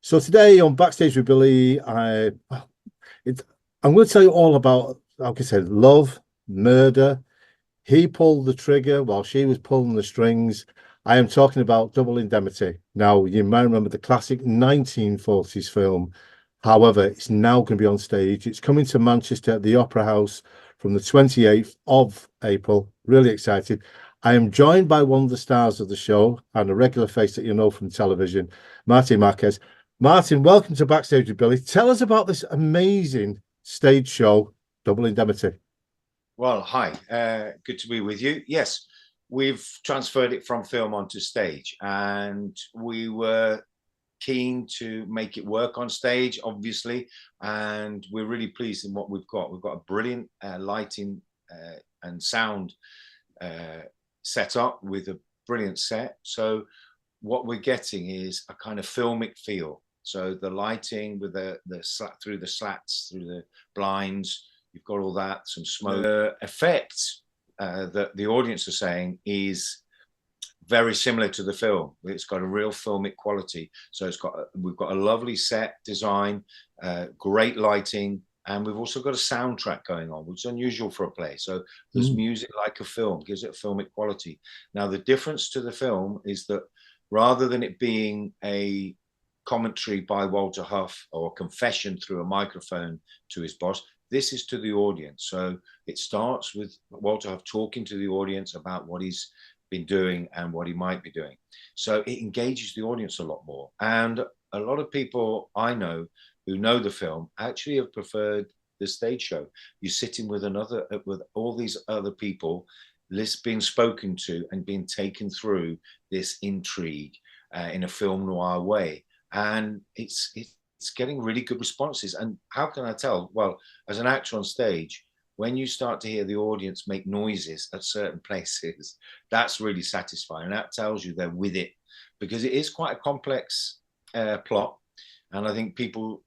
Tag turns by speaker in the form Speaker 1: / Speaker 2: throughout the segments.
Speaker 1: So today on Backstage with Billy, it, I'm going to tell you all about, like I said, love, murder. He pulled the trigger while she was pulling the strings. I am talking about Double Indemnity. Now, you might remember the classic 1940s film. However, it's now going to be on stage. It's coming to Manchester at the Opera House from the 28th of April. Really excited. I am joined by one of the stars of the show and a regular face that you know from television, Martin Marquez. Martin, welcome to Backstage with Billy. Tell us about this amazing stage show, Double Indemnity.
Speaker 2: Well, hi, good to be with you. Yes, we've transferred it from film onto stage, and we were keen to make it work on stage, obviously, and we're really pleased in what we've got. We've got a brilliant lighting and sound set up with a brilliant set. So what we're getting is a kind of filmic feel. So the lighting with the through the slats, through the blinds, you've got all that, some smoke. The effect that the audience are saying is very similar to the film. It's got a real filmic quality. So we've got a lovely set design, great lighting, and we've also got a soundtrack going on, which is unusual for a play. So there's music like a film, gives it a filmic quality. Now, the difference to the film is that rather than it being a commentary by Walter Huff or a confession through a microphone to his boss, this is to the audience. So it starts with Walter Huff talking to the audience about what he's been doing and what he might be doing. So it engages the audience a lot more. And a lot of people I know who know the film actually have preferred the stage show. You're sitting with all these other people, being spoken to and being taken through this intrigue in a film noir way. And it's getting really good responses. And how can I tell? Well, as an actor on stage, when you start to hear the audience make noises at certain places, that's really satisfying. That tells you they're with it, because it is quite a complex plot. And I think people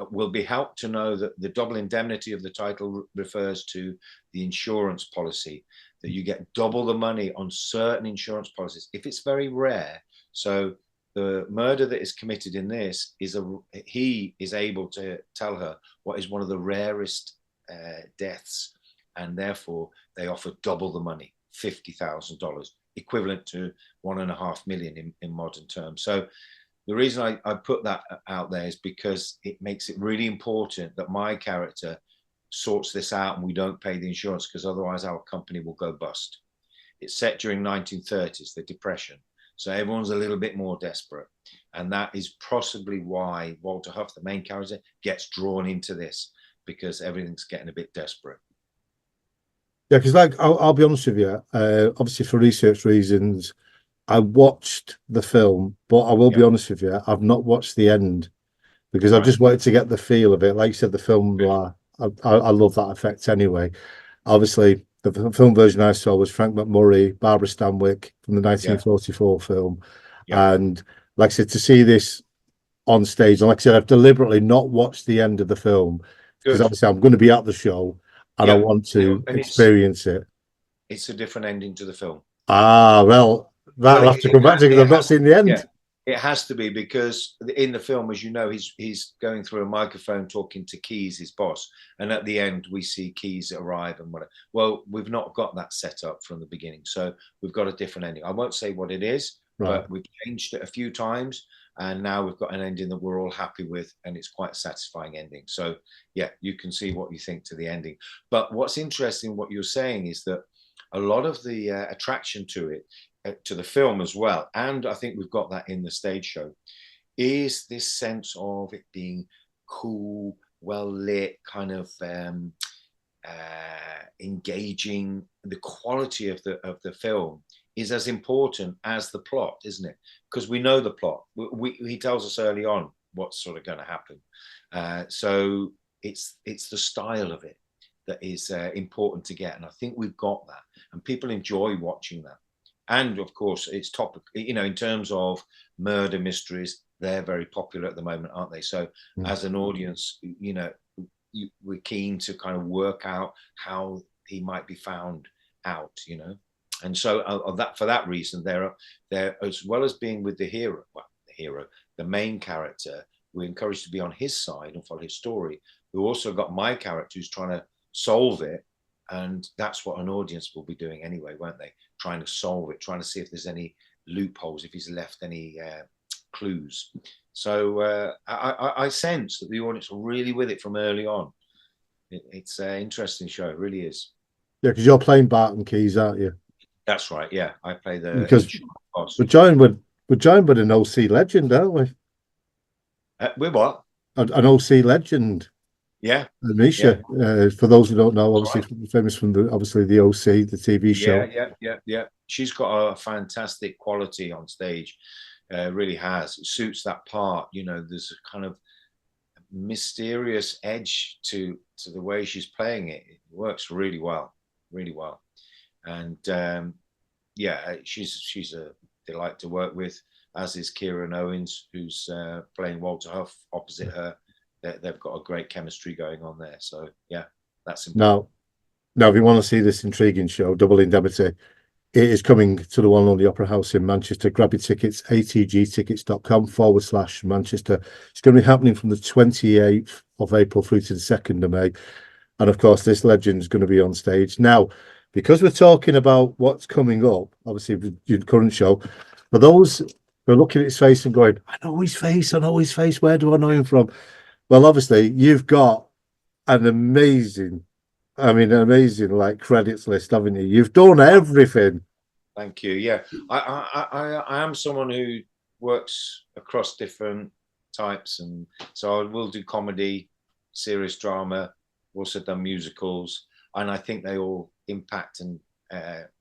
Speaker 2: will be helped to know that the double indemnity of the title refers to the insurance policy, that you get double the money on certain insurance policies if it's very rare. So the murder that is committed in this he is able to tell her what is one of the rarest deaths, and therefore they offer double the money, $50,000, equivalent to 1.5 million in modern terms. So the reason I put that out there is because it makes it really important that my character sorts this out and we don't pay the insurance, because otherwise our company will go bust. It's set during 1930s, the Depression. So everyone's a little bit more desperate. And that is possibly why Walter Huff, the main character, gets drawn into this, because everything's getting a bit desperate.
Speaker 1: Yeah, because I'll be honest with you, obviously for research reasons, I watched the film, but I will be honest with you, I've not watched the end, because I just wanted to get the feel of it. Like you said, the film, I love that effect anyway. Obviously, the film version I saw was Frank McMurray, Barbara Stanwyck from the 1944 film. And like I said, to see this on stage, and like I said, I've deliberately not watched the end of the film, because obviously I'm going to be at the show and I want to experience it.
Speaker 2: It's a different ending to the film.
Speaker 1: Ah, well, that'll have to come back to, because I've not seen the end.
Speaker 2: It has to be, because in the film, as you know, he's going through a microphone talking to Keys, his boss, and at the end we see Keys arrive and whatever. Well, we've not got that set up from the beginning, so we've got a different ending. I won't say what it is, but we've changed it a few times, and now we've got an ending that we're all happy with, and it's quite a satisfying ending. So yeah, you can see what you think to the ending. But what's interesting, what you're saying, is that a lot of the attraction to it, to the film as well, and I think we've got that in the stage show, is this sense of it being cool, well lit, kind of engaging. The quality of the film is as important as the plot, isn't it? Because we know the plot. He tells us early on what's sort of going to happen. So it's the style of it that is important to get, and I think we've got that, and people enjoy watching that. And of course, it's topic, in terms of murder mysteries, they're very popular at the moment, aren't they? So as an audience, we're keen to kind of work out how he might be found out, And so for that reason, they're as well as being with the hero, the main character, we're encouraged to be on his side and follow his story. We also got my character who's trying to solve it. And that's what an audience will be doing anyway, won't they? Trying to solve it, trying to see if there's any loopholes, if he's left any clues. So I sense that the audience are really with it from early on. It's an interesting show, it really is.
Speaker 1: Yeah, because you're playing Barton Keys, aren't you?
Speaker 2: That's right. Yeah, I play the.
Speaker 1: Because we're joined with an OC legend, aren't we?
Speaker 2: We're what?
Speaker 1: An OC legend.
Speaker 2: Yeah,
Speaker 1: Misha. Yeah. For those who don't know, obviously famous from the OC, the TV show.
Speaker 2: Yeah. She's got a fantastic quality on stage. Really has. It suits that part. You know, there's a kind of mysterious edge to the way she's playing it. It works really well, really well. And yeah, she's a delight to work with, as is Kieran Owens, who's playing Walter Huff opposite her. They've got a great chemistry going on there. So yeah, that's important.
Speaker 1: Now, if you want to see this intriguing show, Double Indemnity, it is coming to the one and only Opera House in Manchester. Grab your tickets, atgtickets.com/Manchester. It's going to be happening from the 28th of April through to the 2nd of May. And of course, this legend's going to be on stage. Now, because we're talking about what's coming up, obviously, with your current show, for those who are looking at his face and going, I know his face, where do I know him from? Well, obviously, you've got an amazing like credits list, haven't you? You've done everything.
Speaker 2: Thank you. Yeah, I am someone who works across different types, and so I will do comedy, serious drama, also done musicals, and I think they all impact and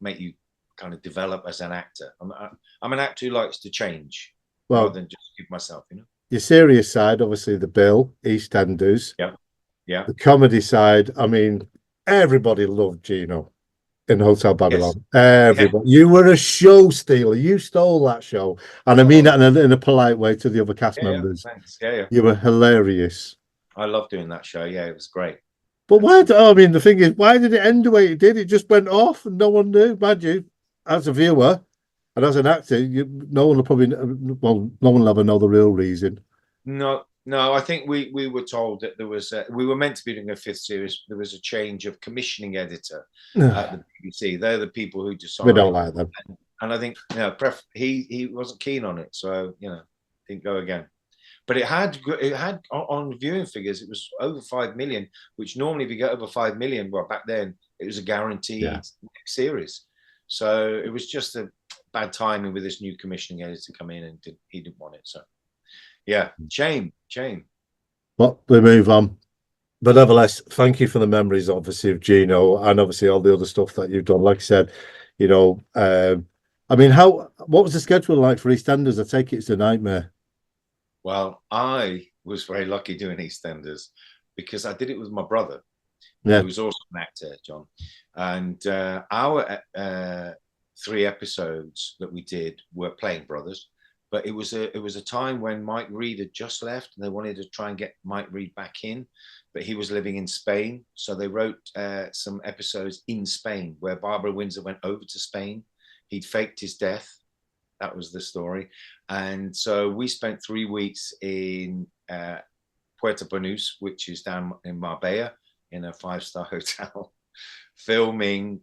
Speaker 2: make you kind of develop as an actor. I'm an actor who likes to change rather than just give myself, you know.
Speaker 1: Your serious side, obviously, the Bill, EastEnders.
Speaker 2: Yeah.
Speaker 1: The comedy side, I mean, everybody loved Gino in Hotel Babylon. Yes. Everybody. You were a show stealer. You stole that show. And I mean that in a polite way to the other cast members.
Speaker 2: Thanks. Yeah.
Speaker 1: You were hilarious.
Speaker 2: I love doing that show. Yeah, it was great.
Speaker 1: But the thing is, why did it end the way it did? It just went off and no one knew. Mind you, as a viewer and as an actor, no one will ever know the real reason.
Speaker 2: No, I think we were told that there was we were meant to be doing a 5th series. There was a change of commissioning editor at the BBC. They're the people who decide.
Speaker 1: We don't like them.
Speaker 2: And I think he wasn't keen on it, so didn't go again. But it had on viewing figures, it was over 5 million, which normally if you get over 5 million, well, back then it was a guaranteed series. So it was just a bad timing with this new commissioning editor come in, and he didn't want it. So yeah, shame.
Speaker 1: Well, we move on. But nevertheless, thank you for the memories, obviously, of Gino and obviously all the other stuff that you've done. Like I said, I mean, what was the schedule like for EastEnders? I take it's a nightmare.
Speaker 2: Well, I was very lucky doing EastEnders because I did it with my brother,
Speaker 1: who
Speaker 2: was also an actor, John. And our 3 episodes that we did were playing brothers. But it was a time when Mike Reid had just left, and they wanted to try and get Mike Reid back in, but he was living in Spain. So they wrote some episodes in Spain where Barbara Windsor went over to Spain. He'd faked his death. That was the story. And so we spent 3 weeks in Puerto Banús, which is down in Marbella, in a 5-star hotel, filming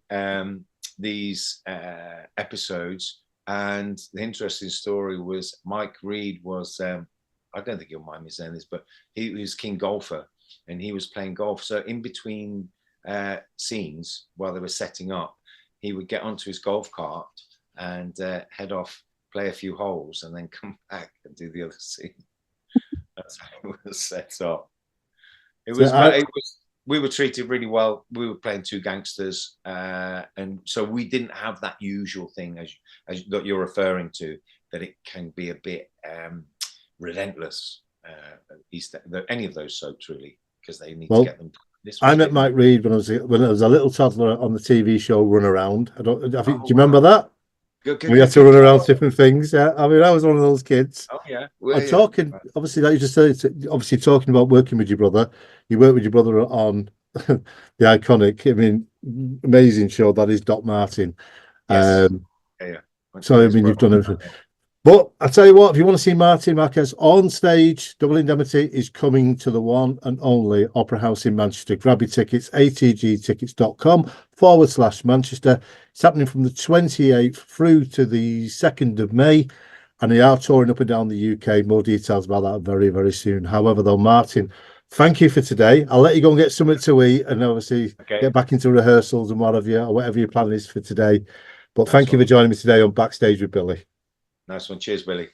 Speaker 2: these episodes. And the interesting story was Mike Reid was, I don't think you'll mind me saying this, but he was king golfer and he was playing golf. So in between scenes, while they were setting up, he would get onto his golf cart and head off, play a few holes, and then come back and do the other scene. That's how it was set up. We were treated really well. We were playing 2 gangsters, and so we didn't have that usual thing as that you're referring to, that it can be a bit relentless. Any of those soaps really, because they need to get them.
Speaker 1: I met Mike Reid when I was a little toddler on the TV show Run Around. I think. Do you remember that? We had to run around different things. Yeah, I mean, I was one of those kids.
Speaker 2: Oh yeah.
Speaker 1: I'm talking, obviously, like you just said, obviously talking about working with your brother. You worked with your brother on the iconic, I mean, amazing show that is Doc Martin.
Speaker 2: Yes.
Speaker 1: So I mean, you've done everything. But I tell you what, if you want to see Martin Marquez on stage, Double Indemnity is coming to the one and only Opera House in Manchester. Grab your tickets, atgtickets.com/Manchester. It's happening from the 28th through to the 2nd of May. And they are touring up and down the UK. More details about that very, very soon. However, though, Martin, thank you for today. I'll let you go and get something to eat and obviously get back into rehearsals and whatever your plan is for today. But thank you for joining me today on Backstage with Billy.
Speaker 2: Nice one. Cheers, Billy.